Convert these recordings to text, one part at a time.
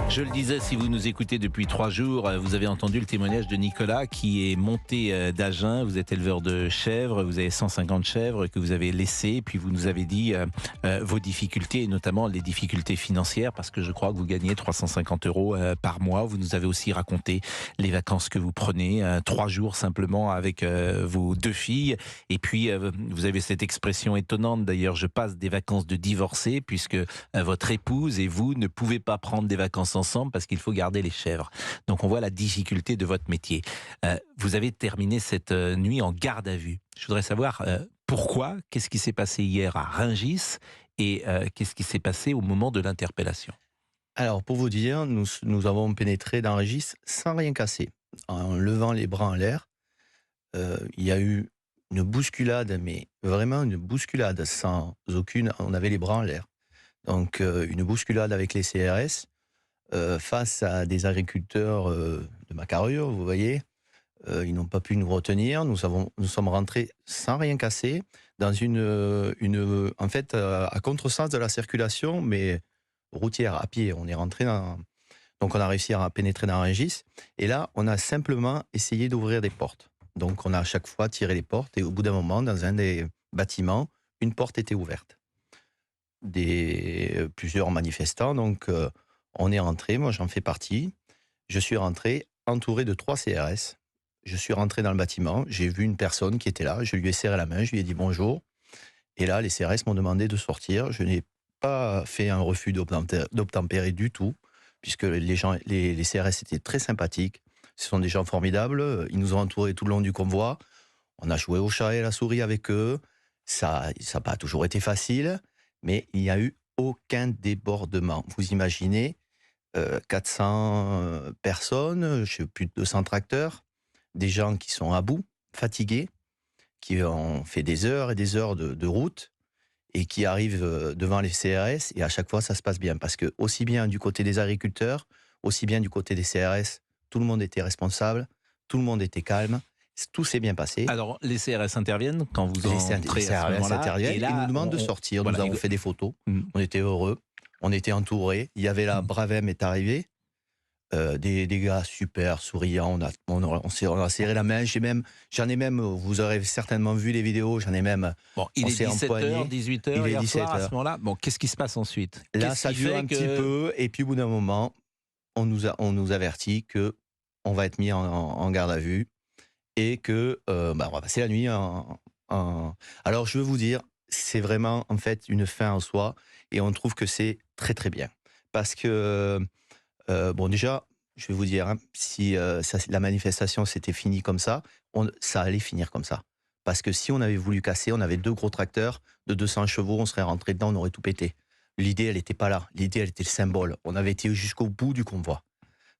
Je le disais, si vous nous écoutez depuis 3 jours, vous avez entendu le témoignage de Nicolas qui est monté d'Agen. Vous êtes éleveur de chèvres, vous avez 150 chèvres que vous avez laissées, puis vous nous avez dit vos difficultés, et notamment les difficultés financières, parce que je crois que vous gagnez 350 € par mois. Vous nous avez aussi raconté les vacances que vous prenez, 3 jours simplement avec vos 2 filles. Et puis, vous avez cette expression étonnante, d'ailleurs, je passe des vacances de divorcés, puisque votre épouse et vous ne pouvez pas prendre des vacances ensemble parce qu'il faut garder les chèvres. Donc on voit la difficulté de votre métier. Vous avez terminé cette nuit en garde à vue. Je voudrais savoir pourquoi, qu'est-ce qui s'est passé hier à Rungis et qu'est-ce qui s'est passé au moment de l'interpellation. Alors, pour vous dire, nous avons pénétré dans Rungis sans rien casser. En levant les bras en l'air, il y a eu une bousculade, mais vraiment une bousculade sans aucune... On avait les bras en l'air. Donc, une bousculade avec les CRS face à des agriculteurs de ma carrure, vous voyez. Ils n'ont pas pu nous retenir. Nous sommes rentrés sans rien casser dans en fait, à contresens de la circulation, mais routière, à pied. On est rentré donc on a réussi à pénétrer dans Rungis. Et là, on a simplement essayé d'ouvrir des portes. Donc on a à chaque fois tiré les portes et au bout d'un moment, dans un des bâtiments, une porte était ouverte. Plusieurs manifestants, donc on est rentré, moi j'en fais partie. Je suis rentré entouré de 3 CRS. Je suis rentré dans le bâtiment, j'ai vu une personne qui était là, je lui ai serré la main, je lui ai dit bonjour. Et là, les CRS m'ont demandé de sortir. Je n'ai pas fait un refus d'obtempérer du tout, puisque les CRS étaient très sympathiques. Ce sont des gens formidables. Ils nous ont entourés tout le long du convoi. On a joué au chat et à la souris avec eux. Ça n'a pas toujours été facile, mais il n'y a eu aucun débordement. Vous imaginez 400 personnes, je sais plus de 200 tracteurs, des gens qui sont à bout, fatigués, qui ont fait des heures et des heures de route et qui arrivent devant les CRS, et à chaque fois ça se passe bien, parce que aussi bien du côté des agriculteurs, aussi bien du côté des CRS, tout le monde était responsable, tout le monde était calme, tout s'est bien passé. Alors les CRS interviennent quand vous entrez les à ce CRS moment-là, interviennent et nous demandent de sortir. Voilà, nous avons fait des photos, on était heureux, on était entourés, il y avait la Bravem est arrivée, des gars super souriants, on a serré la main, j'en ai même, vous aurez certainement vu les vidéos, j'en ai même... Bon, il est 17h, 18h hier soir, à ce moment-là. Bon, qu'est-ce qui se passe ensuite? Là, ça dure un petit peu, et puis au bout d'un moment, on nous avertit qu'on va être mis en garde à vue, et que on va passer la nuit Alors, je veux vous dire, c'est vraiment, en fait, une fin en soi, et on trouve que c'est très, très bien. Parce que... bon, déjà, je vais vous dire, hein, si la manifestation s'était finie comme ça, ça allait finir comme ça. Parce que si on avait voulu casser, on avait 2 gros tracteurs de 200 chevaux, on serait rentré dedans, on aurait tout pété. L'idée, elle n'était pas là. L'idée, elle était le symbole. On avait été jusqu'au bout du convoi.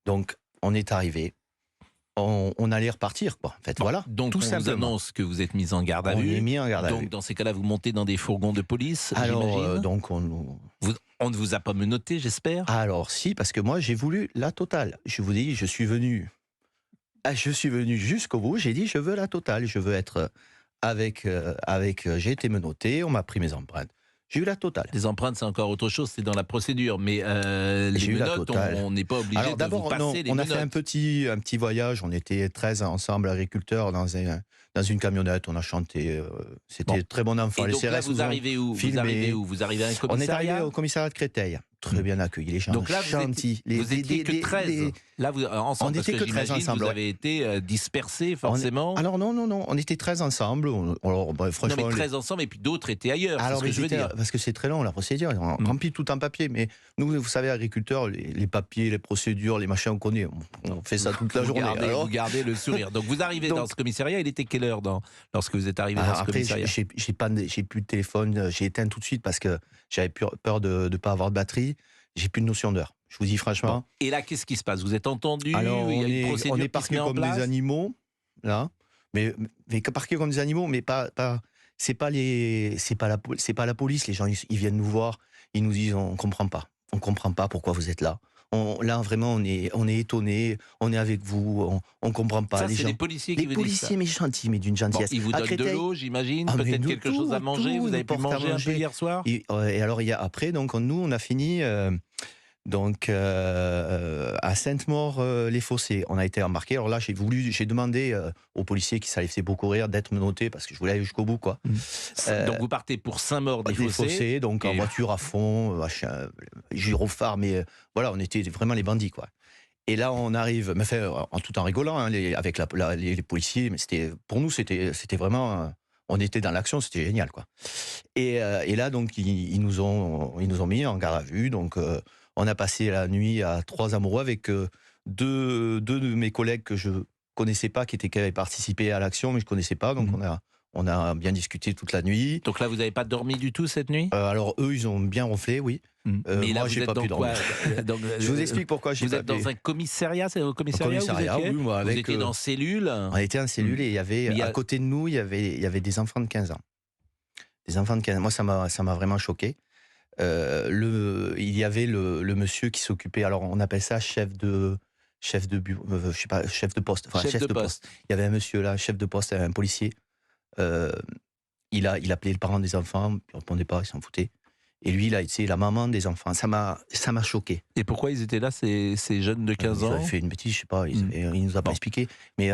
Donc, on est arrivé. On allait repartir, quoi. En fait, voilà. Donc, tout on vous annonce que vous êtes mis en garde à vue. On est mis en garde à vue. Donc, dans ces cas-là, vous montez dans des fourgons de police, alors, donc, on ne vous a pas menotté, j'espère? Alors, si, parce que moi, j'ai voulu la totale. Je vous dis, je suis venu jusqu'au bout. J'ai dit, je veux la totale. Je veux être j'ai été menotté, on m'a pris mes empreintes. J'ai eu la totale. Les empreintes, c'est encore autre chose, c'est dans la procédure. Mais les menottes, on n'est pas obligé de vous passer les menottes. On a fait un petit voyage. On était 13 ensemble, agriculteurs, dans une camionnette. On a chanté. C'était très bon enfant. Et donc là, vous arrivez où? Vous arrivez à un commissariat? On est arrivé au commissariat de Créteil. Très bien accueilli, les gens. Donc là, vous étiez que 13. Là, ensemble, on n'était que 13 ensemble. Vous avez été dispersés, forcément. Alors non, on était 13 ensemble. Franchement, non, mais 13 ensemble, et puis d'autres étaient ailleurs. Alors, c'est ce que je veux dire. Parce que c'est très long, la procédure. On remplit tout en papier. Mais nous, vous savez, agriculteurs, les papiers, les procédures, les machins, on connaît. On fait ça toute la journée. Vous gardez le sourire. Donc, vous arrivez dans ce commissariat. Il était quelle heure lorsque vous êtes arrivé dans ce commissariat? J'ai plus de téléphone. J'ai éteint tout de suite parce que j'avais peur de ne pas avoir de batterie. J'ai plus de notion d'heure. Je vous dis franchement. Bon. Et là, qu'est-ce qui se passe? Vous êtes entendu? Alors, il y a une procédure on est parqués comme des animaux, là. Mais parqués comme des animaux, mais pas. C'est pas la police. Les gens, ils viennent nous voir. Ils nous disent, on comprend pas pourquoi vous êtes là. Là, vraiment, on est étonnés. On est avec vous. On comprend pas. Ça, c'est les policiers qui vous disent ça. Les policiers, mais gentils, mais d'une gentillesse. Bon, ils vous donnent de l'eau, j'imagine. Peut-être quelque chose à manger. Vous avez pu manger un peu hier soir. Et alors, après, donc nous, on a fini Donc, à Sainte-Maure-les-Fossés, on a été embarqués. Alors là, j'ai demandé aux policiers qui ça les faisait beaucoup rire d'être menottés parce que je voulais aller jusqu'au bout, quoi. Donc vous partez pour Saint-Maur-des-Fossés. Fossés, donc en voiture à fond, machin, gyrophare, mais voilà, on était vraiment les bandits, quoi. Et là, on arrive, mais fait, tout en rigolant, hein, avec les policiers, mais pour nous, c'était vraiment, on était dans l'action, c'était génial, quoi. Et là, donc, ils nous ont mis en garde à vue, donc on a passé la nuit à 3 amoureux avec deux de mes collègues que je connaissais pas, qui avaient participé à l'action, mais je connaissais pas, donc on a bien discuté toute la nuit. Donc là, vous n'avez pas dormi du tout cette nuit? Alors eux, ils ont bien ronflé, oui. Mais là, moi, j'ai pas pu dormir. Je vous explique pourquoi j'ai pas pu. Vous êtes dans un commissariat, c'est au commissariat, où vous étiez? Oui, moi, vous étiez dans cellule? On était en cellule et il y avait, à côté de nous, il y avait des enfants de 15 ans. Des enfants de 15 ans. Moi, ça m'a vraiment choqué. Il y avait le monsieur qui s'occupait, alors on appelle ça chef de je sais pas, chef de poste. Enfin, chef de poste. Il y avait un monsieur là, chef de poste, un policier. Il appelait le parent des enfants, il répondait pas, il s'en foutait. Et lui, là, c'est la maman des enfants. Ça m'a choqué. Et pourquoi ils étaient là, ces jeunes de 15 ans? Ils avaient fait une bêtise, je sais pas, il nous a pas expliqué. Mais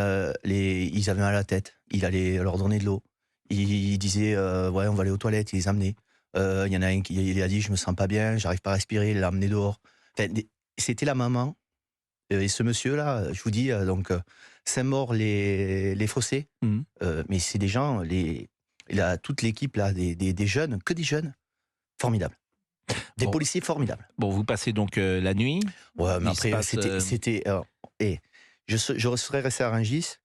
ils avaient mal à la tête. Il allait leur donner de l'eau. Il disait, ouais, on va aller aux toilettes, il les amenait. Il y en a un il a dit, je me sens pas bien, j'arrive pas à respirer, il l'a amené dehors. Enfin, c'était la maman. Et ce monsieur-là, je vous dis, donc, Saint-Maur-les-Fossés, mais c'est des gens, toute l'équipe là, des jeunes, que des jeunes, formidables. Des policiers formidables. Bon, vous passez donc la nuit. Ouais, mais après, c'était. Je serais resté à Rungis,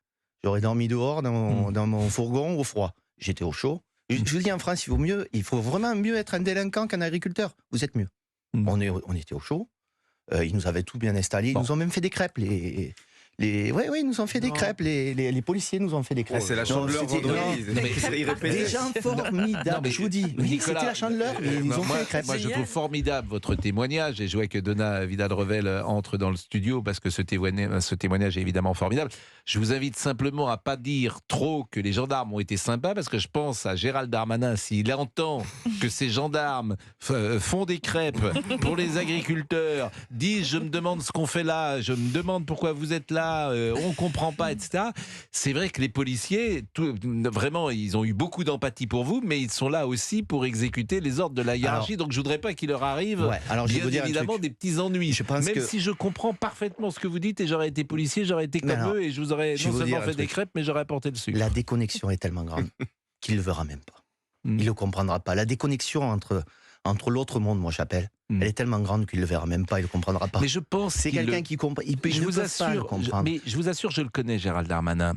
j'aurais dormi dehors dans mon fourgon au froid. J'étais au chaud. Je vous dis, en France, il faut vraiment mieux être un délinquant qu'un agriculteur. Vous êtes mieux. On était au chaud. Ils nous avaient tout bien installé. Ils nous ont même fait des crêpes. Ils nous ont fait des crêpes. Les policiers nous ont fait des crêpes. C'est la Chandeleur vendredi. Des gens formidables, je vous dis. Oui, c'était la Chandeleur, mais ils ont fait des crêpes. Moi, je trouve formidable votre témoignage. Et je vois que Donna Vidal-Revel entre dans le studio parce que ce témoignage est évidemment formidable. Je vous invite simplement à pas dire trop que les gendarmes ont été sympas parce que je pense à Gérald Darmanin, s'il entend que ces gendarmes font des crêpes pour les agriculteurs, disent je me demande ce qu'on fait là, je me demande pourquoi vous êtes là, on comprend pas, etc. C'est vrai que les policiers, vraiment, ils ont eu beaucoup d'empathie pour vous, mais ils sont là aussi pour exécuter les ordres de la hiérarchie. Donc je voudrais pas qu'il leur arrive, bien évidemment, des petits ennuis. Même si je comprends parfaitement ce que vous dites et j'aurais été policier, j'aurais été comme eux et je vous aurais non seulement fait des crêpes, mais j'aurais apporté le sucre. La déconnexion est tellement grande qu'il ne le verra même pas. Il ne le comprendra pas. La déconnexion entre l'autre monde, moi j'appelle, elle est tellement grande qu'il ne le verra même pas, il ne le comprendra pas. Mais je pense c'est quelqu'un qui comprend. Il ne peut pas le comprendre. Mais je vous assure, je le connais, Gérald Darmanin.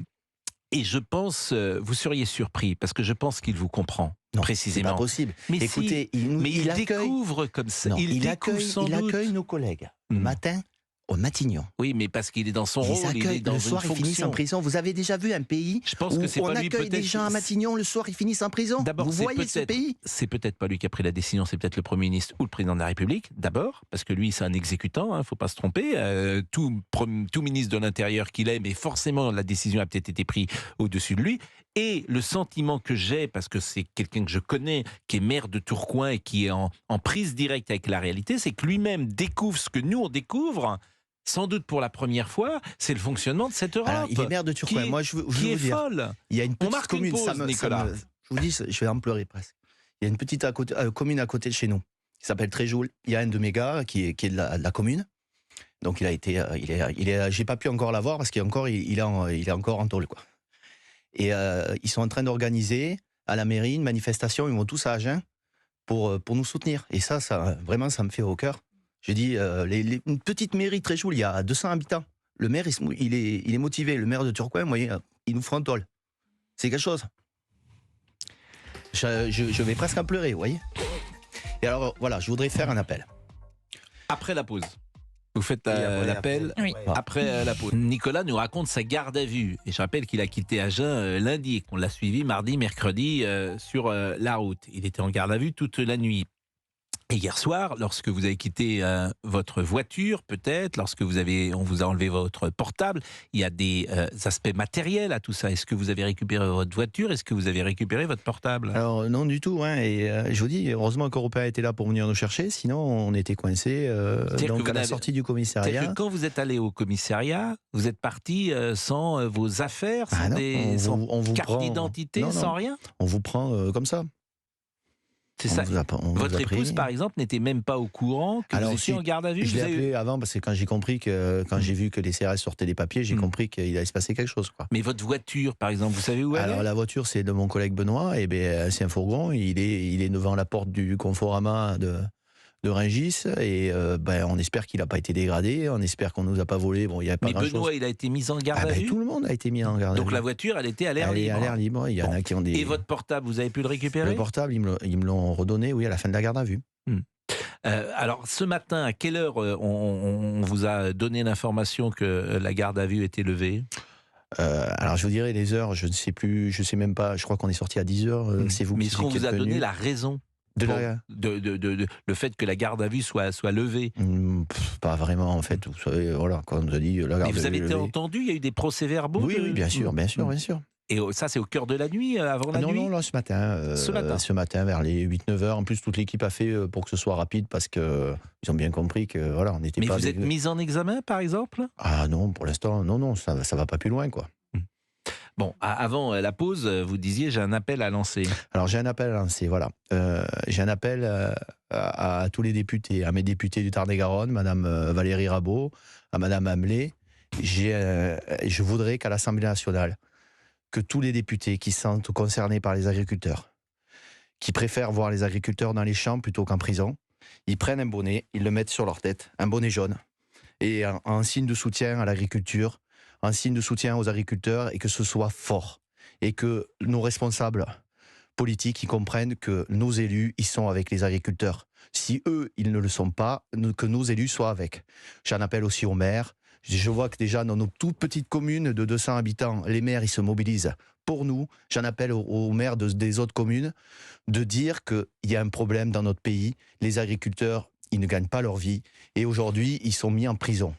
Et je pense, vous seriez surpris, parce que je pense qu'il vous comprend. Non, précisément. C'est pas possible. Mais écoutez, il découvre comme ça. Non, il accueille nos collègues le matin au Matignon. Oui, mais parce qu'il est dans son rôle, il est dans le soir, ils finissent en prison. Vous avez déjà vu un pays où on accueille des gens à Matignon, le soir, ils finissent en prison? D'abord, vous voyez ce pays? C'est peut-être pas lui qui a pris la décision, c'est peut-être le Premier ministre ou le Président de la République, d'abord, parce que lui, c'est un exécutant, faut pas se tromper. Tout ministre de l'Intérieur qu'il est, mais forcément, la décision a peut-être été prise au-dessus de lui. Et le sentiment que j'ai, parce que c'est quelqu'un que je connais, qui est maire de Tourcoing et qui est en prise directe avec la réalité, c'est que lui-même découvre ce que nous, on découvre. Sans doute pour la première fois, c'est le fonctionnement de cette Europe. Alors, il est maire de Tourcoing. Moi, je veux qui est vous dire, folle. Il y a une petite on marque commune, une pause, Nicolas. Je vous dis, je vais en pleurer presque. Il y a une petite commune à côté de chez nous, qui s'appelle Tréjoul. Il y a un de mes gars qui est de la commune. Donc il a été, j'ai pas pu encore l'avoir parce qu'il est encore en tôle, quoi. Et ils sont en train d'organiser à la mairie une manifestation. Ils vont tous à Agen pour nous soutenir. Et ça vraiment, ça me fait au cœur. J'ai dit, une petite mairie très jolie, il y a 200 habitants. Le maire, il est motivé. Le maire de Tourcoing, vous voyez, il nous frontole. C'est quelque chose. Je vais presque en pleurer, vous voyez. Et alors, voilà, je voudrais faire un appel. Après la pause. Vous faites l'appel après la pause. Nicolas nous raconte sa garde à vue. Et je rappelle qu'il a quitté Agen lundi et qu'on l'a suivi mardi, mercredi sur la route. Il était en garde à vue toute la nuit. Et hier soir, lorsque vous avez quitté votre voiture, peut-être, on vous a enlevé votre portable, il y a des aspects matériels à tout ça. Est-ce que vous avez récupéré votre voiture? Est-ce que vous avez récupéré votre portable? Alors non du tout, hein, et je vous dis, heureusement qu'Européen était là pour venir nous chercher, sinon on était coincés donc à la sortie du C'est-à-dire commissariat. que quand vous êtes allé au commissariat, vous êtes parti sans vos affaires, Ah non, sans on vous carte prend, d'identité, non, sans non, rien? on vous prend comme ça. C'est ça. On vous Votre a épouse, pris. par exemple, n'était même pas au courant que vous Alors étiez si, en garde à vue? je l'ai appelé avant parce que quand j'ai compris que, quand j'ai vu que les CRS sortaient les papiers, j'ai Hmm. compris qu'il allait se passer quelque chose, quoi. Mais votre voiture, par exemple, vous savez où elle Alors est? la voiture, c'est de mon collègue Benoît, et ben c'est un fourgon, il est devant la porte du Conforama de Rungis, et ben on espère qu'il n'a pas été dégradé, on espère qu'on nous a pas volé, bon il n'y avait pas Mais grand-chose. Benoît, il a été mis en garde Ah à ben vue? tout le monde a été mis en garde à Donc vue. la voiture, elle était à l'air Elle est libre. à l'air libre, il y en Bon. a qui ont des... Et votre portable, vous avez pu le récupérer? Le portable, ils me l'ont redonné, oui, à la fin de la garde à vue. Alors ce matin, à quelle heure on vous a donné l'information que la garde à vue était levée? Alors je vous dirai les heures, je ne sais plus, je sais même pas, je crois qu'on est sorti à 10h, c'est vous Mais qui est-ce qu'on êtes vous a donné venu. la raison De pour la... le fait que la garde à vue soit levée? Pas vraiment en fait, vous savez, voilà, quand on nous a dit la garde Mais vous à avez vue été levée. entendu? Il y a eu des procès-verbaux? Oui, oui, bien sûr, bien sûr, Mm. bien sûr. Et ça, c'est au cœur de la nuit, avant la Ah non, nuit? non, là, ce matin, vers les 8-9 heures. En plus, toute l'équipe a fait pour que ce soit rapide parce que ils ont bien compris que voilà, on n'était Mais pas. vous êtes mis en examen, par exemple? Ah non, pour l'instant, non, non, ça va pas plus loin, quoi. Bon, avant la pause, vous disiez j'ai un appel à lancer. Alors j'ai un appel à lancer, voilà. J'ai un appel à tous les députés, à mes députés du Tarn-et-Garonne, Madame Valérie Rabault, à Madame Hamelé. Je voudrais qu'à l'Assemblée nationale, que tous les députés qui se sentent concernés par les agriculteurs, qui préfèrent voir les agriculteurs dans les champs plutôt qu'en prison, ils prennent un bonnet, ils le mettent sur leur tête, un bonnet jaune, et en signe de soutien à l'agriculture, en signe de soutien aux agriculteurs, et que ce soit fort. Et que nos responsables politiques, ils comprennent que nos élus, ils sont avec les agriculteurs. Si eux, ils ne le sont pas, que nos élus soient avec. J'en appelle aussi aux maires. Je vois que déjà dans nos toutes petites communes de 200 habitants, les maires, ils se mobilisent pour nous. J'en appelle aux maires des autres communes de dire qu'il y a un problème dans notre pays. Les agriculteurs, ils ne gagnent pas leur vie. Et aujourd'hui, ils sont mis en prison.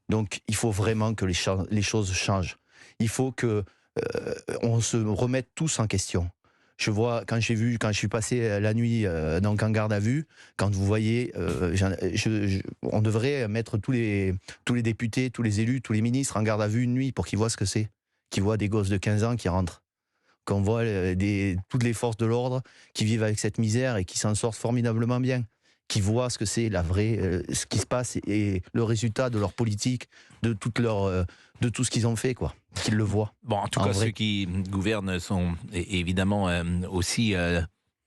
Donc, il faut vraiment que les choses changent. Il faut que on se remette tous en question. Je vois, quand je suis passé la nuit donc en garde à vue, quand vous voyez, on devrait mettre tous les députés, tous les élus, tous les ministres en garde à vue une nuit pour qu'ils voient ce que c'est. Qu'ils voient des gosses de 15 ans qui rentrent. Qu'on voit toutes les forces de l'ordre qui vivent avec cette misère et qui s'en sortent formidablement bien. Qui voient ce que c'est ce qui se passe et le résultat de leur politique, de tout ce qu'ils ont fait, quoi. Qu'ils le voient. Bon, en tout cas, ceux qui gouvernent sont évidemment aussi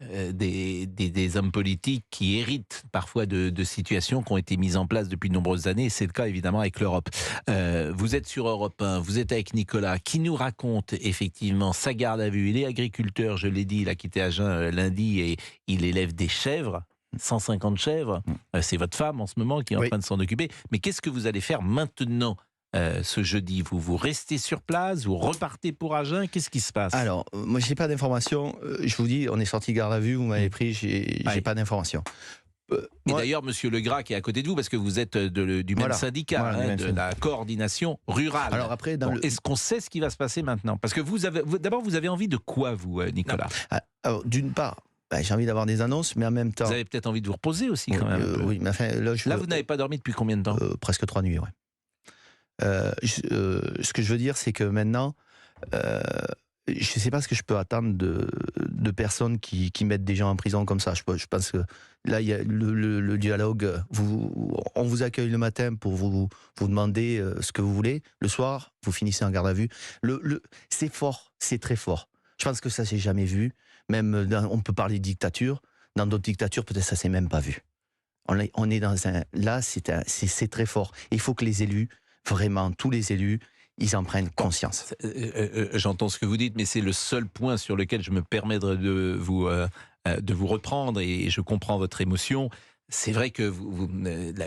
des hommes politiques qui héritent parfois de situations qui ont été mises en place depuis de nombreuses années. C'est le cas évidemment avec l'Europe. Vous êtes sur Europe 1, vous êtes avec Nicolas, qui nous raconte effectivement sa garde à vue. Il est agriculteur, je l'ai dit, il a quitté Agen lundi et il élève des chèvres. 150 chèvres, c'est votre femme en ce moment qui est en train de s'en occuper. Mais qu'est-ce que vous allez faire maintenant ce jeudi? Vous restez sur place? Vous repartez pour Agen? Qu'est-ce qui se passe? Alors, moi, j'ai pas d'informations. Je vous dis, on est sorti garde à vue, vous m'avez pris, j'ai pas d'informations. Et d'ailleurs, monsieur Legras qui est à côté de vous, parce que vous êtes du même syndicat, de la coordination rurale. Alors après, est-ce qu'on sait ce qui va se passer maintenant? Parce que d'abord, vous avez envie de quoi, vous, Nicolas? Alors, d'une part, j'ai envie d'avoir des annonces, mais en même temps... Vous avez peut-être envie de vous reposer aussi, quand même. Oui, mais enfin... Là, vous n'avez pas dormi depuis combien de temps? Presque 3 nuits, oui. Ce que je veux dire, c'est que maintenant, je ne sais pas ce que je peux attendre de personnes qui mettent des gens en prison comme ça. Je pense que là, il y a le dialogue. On vous accueille le matin pour vous demander ce que vous voulez. Le soir, vous finissez en garde à vue. C'est fort, c'est très fort. Je pense que ça s'est jamais vu. Même, on peut parler de dictature. Dans d'autres dictatures, peut-être ça s'est même pas vu. On est dans un... Là, c'est très fort. Il faut que les élus, vraiment, tous les élus, ils en prennent conscience. J'entends ce que vous dites, mais c'est le seul point sur lequel je me permets de vous reprendre, et je comprends votre émotion. C'est vrai que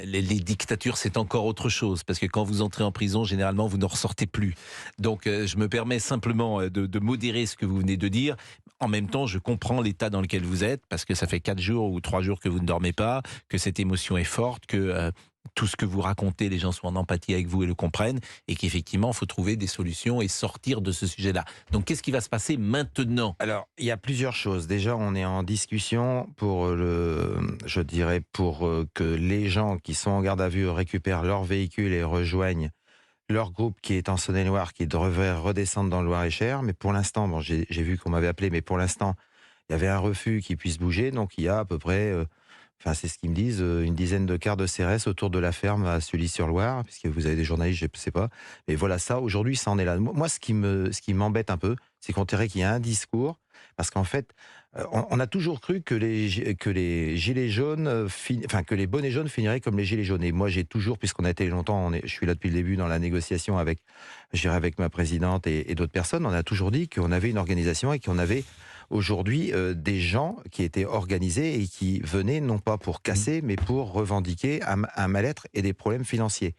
les dictatures, c'est encore autre chose, parce que quand vous entrez en prison, généralement, vous ne ressortez plus. Donc, je me permets simplement de modérer ce que vous venez de dire. En même temps, je comprends l'état dans lequel vous êtes, parce que ça fait 4 jours ou 3 jours que vous ne dormez pas, que cette émotion est forte, que tout ce que vous racontez, les gens sont en empathie avec vous et le comprennent, et qu'effectivement, il faut trouver des solutions et sortir de ce sujet-là. Donc, qu'est-ce qui va se passer maintenant? Alors, il y a plusieurs choses. Déjà, on est en discussion je dirais, pour que les gens qui sont en garde à vue récupèrent leur véhicule et rejoignent leur groupe qui est en Saône-et-Loire, qui devrait redescendre dans le Loir-et-Cher. Mais pour l'instant, bon, j'ai vu qu'on m'avait appelé, mais pour l'instant, il y avait un refus qui puisse bouger. Donc, il y a à peu près, enfin, c'est ce qu'ils me disent, une dizaine de cars de CRS autour de la ferme à Sully-sur-Loire, puisque vous avez des journalistes, je ne sais pas. Mais voilà, ça, aujourd'hui, ça en est là. Moi, ce qui m'embête un peu, c'est qu'on dirait qu'il y a un discours, parce qu'en fait, on a toujours cru que les gilets jaunes, enfin, que les bonnets jaunes finiraient comme les gilets jaunes. Et moi, j'ai toujours, puisqu'on a été longtemps, je suis là depuis le début dans la négociation avec, je dirais, avec ma présidente et d'autres personnes, on a toujours dit qu'on avait une organisation et qu'on avait aujourd'hui des gens qui étaient organisés et qui venaient non pas pour casser, mais pour revendiquer un mal-être et des problèmes financiers.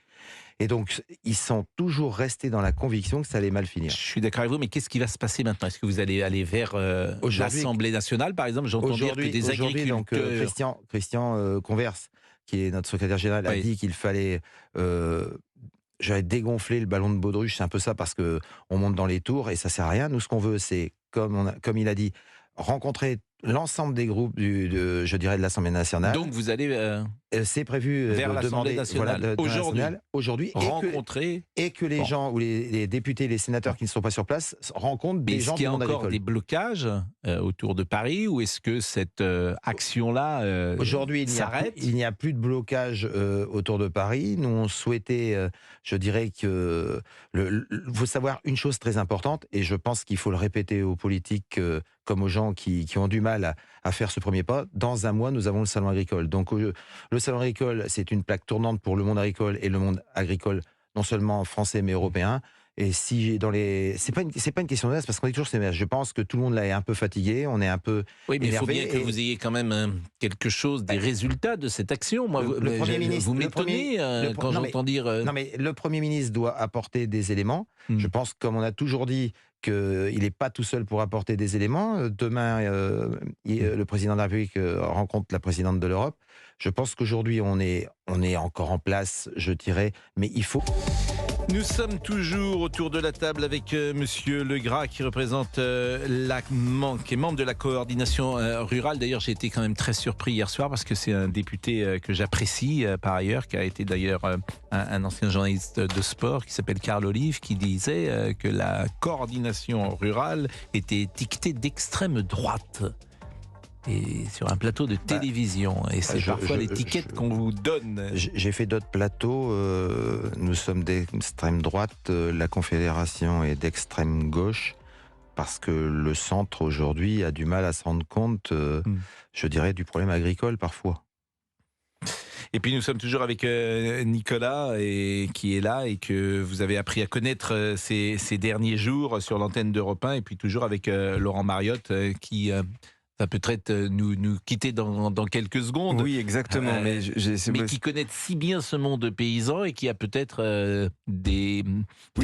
Et donc, ils sont toujours restés dans la conviction que ça allait mal Je finir. suis d'accord avec vous, mais qu'est-ce qui va se passer maintenant? Est-ce que vous allez aller vers l'Assemblée nationale, par exemple? J'entends dire que des Donc, agriculteurs... Christian Converse, qui est notre secrétaire général, a Oui. dit qu'il fallait j'avais dégonflé le ballon de baudruche, c'est un peu ça, parce que on monte dans les tours et ça sert à rien. Nous, ce qu'on veut, c'est, comme il a dit, rencontrer l'ensemble des groupes je dirais, de l'Assemblée nationale. Donc vous allez C'est prévu vers de l'Assemblée demander nationale aujourd'hui rencontrer... et que les Bon. gens ou les députés, les sénateurs qui ne sont pas sur place rencontrent des Est-ce gens qu'il y du a monde encore agricole. des blocages autour de Paris, ou est-ce que cette action-là Aujourd'hui, s'arrête? il n'y a plus de blocage autour de Paris. Nous, on souhaitait, je dirais que... faut savoir une chose très importante, et je pense qu'il faut le répéter aux politiques comme aux gens qui ont du mal à faire ce premier pas. Dans un mois, nous avons le salon agricole. Donc, le salon agricole, c'est une plaque tournante pour le monde agricole et le monde agricole, non seulement français, mais européen. Et si c'est pas une question de masse, parce qu'on est toujours ces masses. Je pense que tout le monde là est un peu fatigué, on est un peu Oui, mais il faut énervé. bien que vous ayez quand même quelque chose, des résultats de cette action. Moi, Le Premier ministre, vous m'étonnez quand j'entends dire... non, mais le Premier ministre doit apporter des éléments. Je pense, comme on a toujours dit, qu'il n'est pas tout seul pour apporter des éléments. Demain, le président de la République rencontre la présidente de l'Europe. Je pense qu'aujourd'hui, on est encore en place, je dirais, mais il faut... Nous sommes toujours autour de la table avec Monsieur Legras, qui représente qui est membre de la coordination rurale. D'ailleurs, j'ai été quand même très surpris hier soir, parce que c'est un député que j'apprécie par ailleurs, qui a été d'ailleurs un ancien journaliste de sport qui s'appelle Carl Olive, qui disait que la coordination rurale était étiquetée d'extrême droite. Et sur un plateau de télévision. Et c'est parfois l'étiquette qu'on vous donne. J'ai fait d'autres plateaux. Nous sommes d'extrême droite. La Confédération est d'extrême gauche. Parce que le centre, aujourd'hui, a du mal à se rendre compte, je dirais, du problème agricole, parfois. Et puis nous sommes toujours avec Nicolas, qui est là et que vous avez appris à connaître ces derniers jours sur l'antenne d'Europe 1. Et puis toujours avec Laurent Mariotte, qui... va peut-être nous quitter dans quelques secondes. Oui, exactement. Mais qui connaît si bien ce monde paysan et qui a peut-être des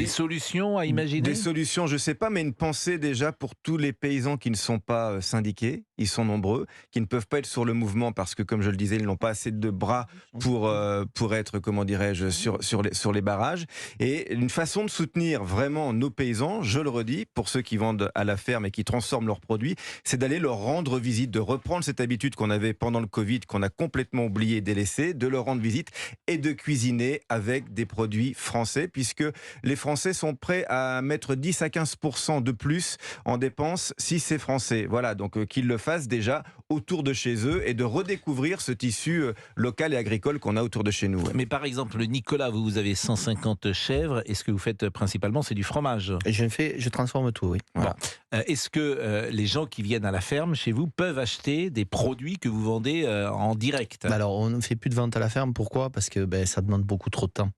solutions à imaginer. Des solutions, je ne sais pas, mais une pensée déjà pour tous les paysans qui ne sont pas syndiqués. Ils sont nombreux, qui ne peuvent pas être sur le mouvement parce que, comme je le disais, ils n'ont pas assez de bras pour être, comment dirais-je, sur les barrages. Et une façon de soutenir vraiment nos paysans, je le redis, pour ceux qui vendent à la ferme et qui transforment leurs produits, c'est d'aller leur rendre visite, de reprendre cette habitude qu'on avait pendant le Covid, qu'on a complètement oublié et délaissé, de leur rendre visite et de cuisiner avec des produits français, puisque les Français sont prêts à mettre 10 à 15% de plus en dépenses si c'est français. Voilà, donc qu'ils le fassent déjà autour de chez eux et de redécouvrir ce tissu local et agricole qu'on a autour de chez nous. Ouais. Mais par exemple, Nicolas, vous avez 150 chèvres, et ce que vous faites principalement, c'est du fromage. Je transforme tout, oui. Voilà. Bon. Est-ce que les gens qui viennent à la ferme chez vous peuvent acheter des produits que vous vendez en direct? Alors, on ne fait plus de vente à la ferme. Pourquoi? Parce que ça demande beaucoup trop de temps.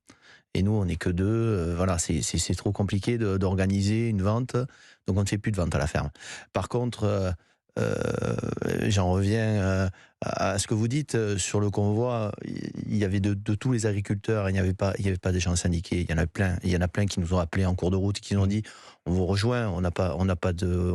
Et nous, on n'est que deux. Voilà, c'est trop compliqué d'organiser une vente. Donc, on ne fait plus de vente à la ferme. Par contre, J'en reviens à ce que vous dites sur le convoi. Il y avait de tous les agriculteurs, il n'y avait pas des gens syndiqués. Il y en a plein qui nous ont appelés en cours de route et qui nous ont dit on vous rejoint, on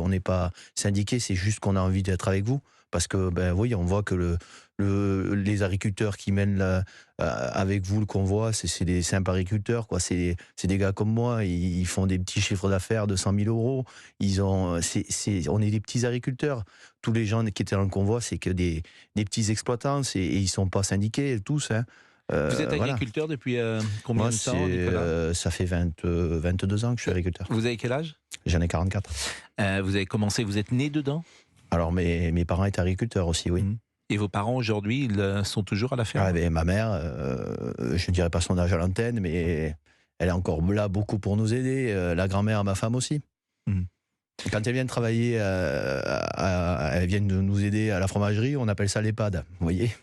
n'est pas syndiqués, c'est juste qu'on a envie d'être avec vous. Parce que, oui, on voit que les agriculteurs qui mènent avec vous le convoi, c'est des simples agriculteurs, quoi. C'est des gars comme moi, ils font des petits chiffres d'affaires de 100 000 euros. On est des petits agriculteurs. Tous les gens qui étaient dans le convoi, c'est que des petits exploitants, et ils ne sont pas syndiqués, tous. Hein. Vous êtes Voilà. agriculteur depuis combien Moi, de temps, Nicolas ça fait 22 ans que je suis agriculteur. Vous avez quel âge? J'en ai 44. Vous avez commencé, vous êtes né dedans? Alors, mes parents étaient agriculteurs aussi, oui. Et vos parents, aujourd'hui, ils sont toujours à la ferme? Ma mère, je ne dirais pas son âge à l'antenne, mais elle est encore là beaucoup pour nous aider. La grand-mère, ma femme aussi. Quand elles viennent travailler, elles viennent de nous aider à la fromagerie, on appelle ça l'EHPAD, vous voyez.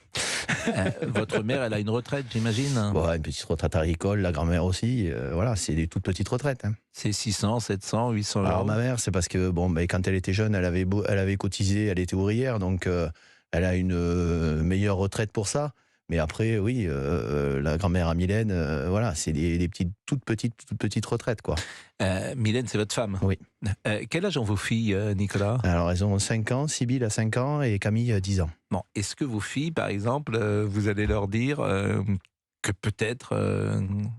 Votre mère, elle a une retraite, j'imagine? Bon, une petite retraite agricole, la grand-mère aussi. Voilà, c'est des toutes petites retraites. Hein. C'est 600, 700, 800 euros? Alors ma mère, c'est parce que quand elle était jeune, elle avait cotisé, elle était ouvrière, donc elle a une meilleure retraite pour ça. Mais après, oui, la grand-mère à Mylène, voilà, c'est des toutes petites retraites, quoi. Mylène, c'est votre femme? Oui. Quel âge ont vos filles, Nicolas? Alors elles ont 5 ans, Sybille a 5 ans et Camille a 10 ans. Bon, est-ce que vos filles, par exemple, vous allez leur dire que peut-être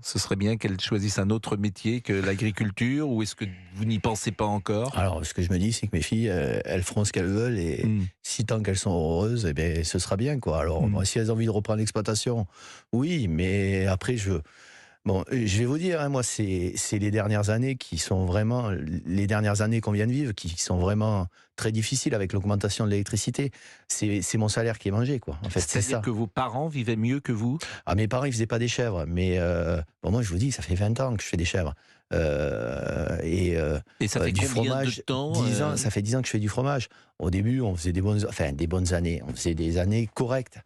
ce serait bien qu'elles choisissent un autre métier que l'agriculture, ou est-ce que vous n'y pensez pas encore? Alors, ce que je me dis, c'est que mes filles, elles feront ce qu'elles veulent et si tant qu'elles sont heureuses, eh bien, ce sera bien, quoi. Alors, moi, si elles ont envie de reprendre l'exploitation, oui, mais après, je vais vous dire, hein, moi, c'est les dernières années qui sont vraiment, les dernières années qu'on vient de vivre, qui sont vraiment très difficiles avec l'augmentation de l'électricité. C'est mon salaire qui est mangé, quoi. En fait, c'est ça. C'est-à-dire que vos parents vivaient mieux que vous? Ah, mes parents, ils faisaient pas des chèvres, mais moi, je vous dis, ça fait 20 ans que je fais des chèvres. Et ça fait du combien fromage, de temps 10 ans, ça fait 10 ans que je fais du fromage. Au début, on faisait des bonnes années. On faisait des années correctes.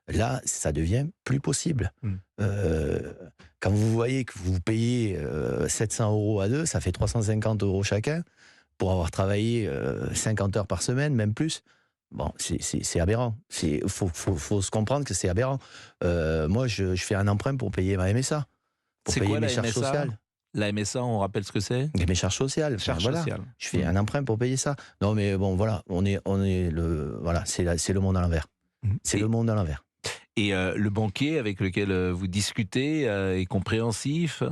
Là, ça devient plus possible. Quand vous voyez que vous payez 700 euros à deux, ça fait 350 euros chacun pour avoir travaillé 50 heures par semaine, même plus. Bon, c'est aberrant. Faut se comprendre que c'est aberrant. Moi, je fais un emprunt pour payer ma MSA, pour payer mes charges sociales. La MSA, on rappelle ce que c'est? Mes charges sociales. Charges sociales. Je fais un emprunt pour payer ça. Non, mais bon, voilà, c'est le monde à l'envers. C'est le monde à l'envers. Et le banquier avec lequel vous discutez est compréhensif?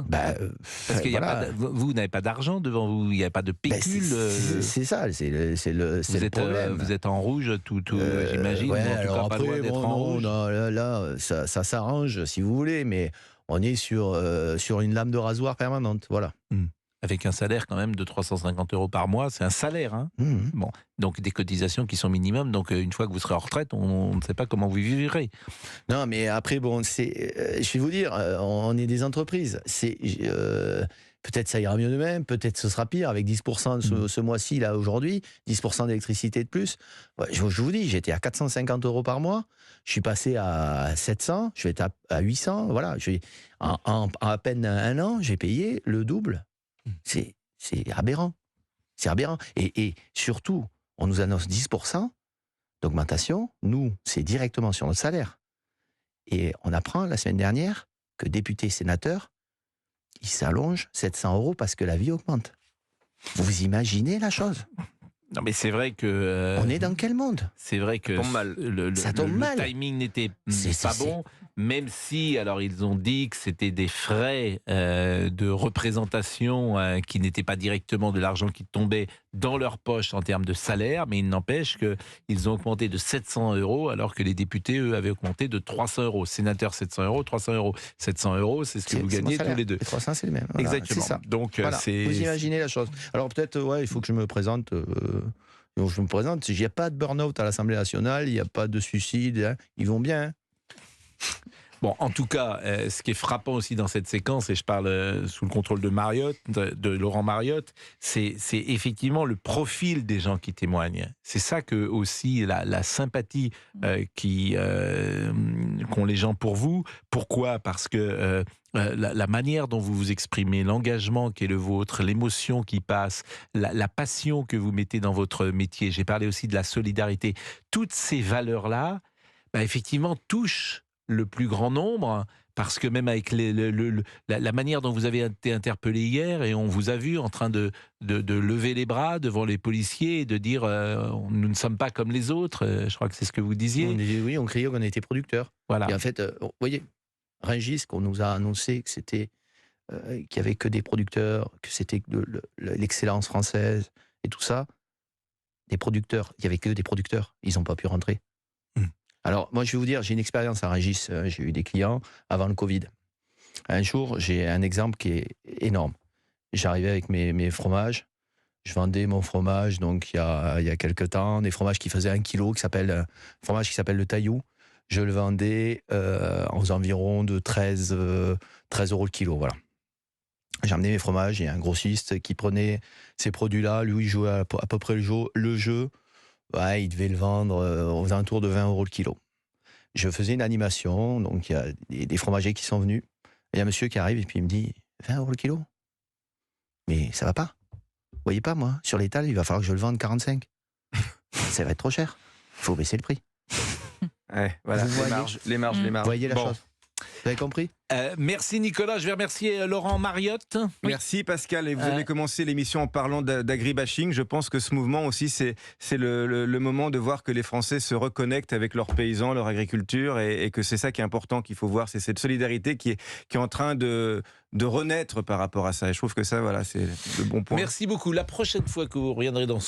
Parce qu'il vous n'avez pas d'argent devant vous, il n'y a pas de pécule. C'est ça, c'est le problème. Vous êtes en rouge, j'imagine. Ouais, en tout alors cas, après, pas loin d'être en rouge. Là, ça s'arrange si vous voulez, mais on est sur une lame de rasoir permanente, voilà. Avec un salaire quand même de 350 euros par mois, c'est un salaire. Hein. Bon, donc des cotisations qui sont minimum. Donc une fois que vous serez en retraite, on ne sait pas comment vous vivrez. Non, mais après, je vais vous dire, on est des entreprises. Peut-être ça ira mieux demain, peut-être ce sera pire avec 10% ce mois-ci, là, aujourd'hui, 10% d'électricité de plus. Ouais, je vous dis, j'étais à 450 euros par mois, je suis passé à 700, je vais être à 800, voilà. En à peine un an, j'ai payé le double. C'est aberrant. C'est aberrant. Et surtout, on nous annonce 10% d'augmentation. Nous, c'est directement sur notre salaire. Et on apprend la semaine dernière que députés, sénateurs, ils s'allongent 700 euros parce que la vie augmente. Vous imaginez la chose? Non, mais c'est vrai que... on est dans quel monde? C'est vrai que ça tombe mal. Le timing n'était pas bon, même si, alors ils ont dit que c'était des frais de représentation qui n'étaient pas directement de l'argent qui tombait dans leur poche en termes de salaire, mais il n'empêche qu'ils ont augmenté de 700 euros alors que les députés, eux, avaient augmenté de 300 euros. Sénateur, 700 euros, 300 euros. 700 euros, c'est ce que vous gagnez tous les deux. Les 300, c'est le même. Voilà, exactement. Ça. Donc, voilà. Vous imaginez la chose. Alors peut-être, il faut que je me présente... je me présente, il n'y a pas de burn-out à l'Assemblée nationale, il n'y a pas de suicide, hein. Ils vont bien. Hein. Bon, en tout cas, ce qui est frappant aussi dans cette séquence, et je parle sous le contrôle de Mariotte, de Laurent Mariotte, c'est effectivement le profil des gens qui témoignent. C'est ça que aussi la sympathie qu'ont les gens pour vous. Pourquoi ? Parce que la manière dont vous vous exprimez, l'engagement qui est le vôtre, l'émotion qui passe, la passion que vous mettez dans votre métier. J'ai parlé aussi de la solidarité. Toutes ces valeurs-là, effectivement, touchent le plus grand nombre, parce que même avec la manière dont vous avez été interpellé hier, et on vous a vu en train de lever les bras devant les policiers et de dire nous ne sommes pas comme les autres, je crois que c'est ce que vous disiez. On criait qu'on était producteurs. Voilà. Et en fait, vous voyez, Rungis, qu'on nous a annoncé que c'était qu'il n'y avait que des producteurs, que c'était l'excellence française et tout ça, des producteurs, il n'y avait que des producteurs, ils n'ont pas pu rentrer. Alors, moi, je vais vous dire, j'ai une expérience à Rungis. J'ai eu des clients avant le Covid. Un jour, j'ai un exemple qui est énorme. J'arrivais avec mes fromages. Je vendais mon fromage, donc, il y a quelques temps, des fromages qui faisaient 1 kilo, un fromage qui s'appelle le Taillou. Je le vendais aux environs de 13 euros le kilo, voilà. J'ai amené mes fromages, il y a un grossiste qui prenait ces produits-là. Lui, il jouait à peu près le jeu. Ouais, il devait le vendre aux alentours de 20 euros le kilo. Je faisais une animation, donc il y a des fromagers qui sont venus. Il y a un monsieur qui arrive et puis il me dit 20 euros le kilo. Mais ça va pas. Vous voyez pas, moi, sur l'étal, il va falloir que je le vende 45. Ça va être trop cher. Il faut baisser le prix. Ouais, voilà, Vous les marges. Vous voyez la Bon. chose. Vous avez compris ? Merci Nicolas, je vais remercier Laurent Mariotte. Merci Pascal, et vous avez Euh, commencé l'émission en parlant d'agribashing. Je pense que ce mouvement aussi, c'est le moment de voir que les Français se reconnectent avec leurs paysans, leur agriculture, et que c'est ça qui est important, qu'il faut voir, c'est cette solidarité qui est en train de renaître par rapport à ça. Et je trouve que ça, voilà, c'est le bon point. Merci beaucoup. La prochaine fois que vous reviendrez dans ce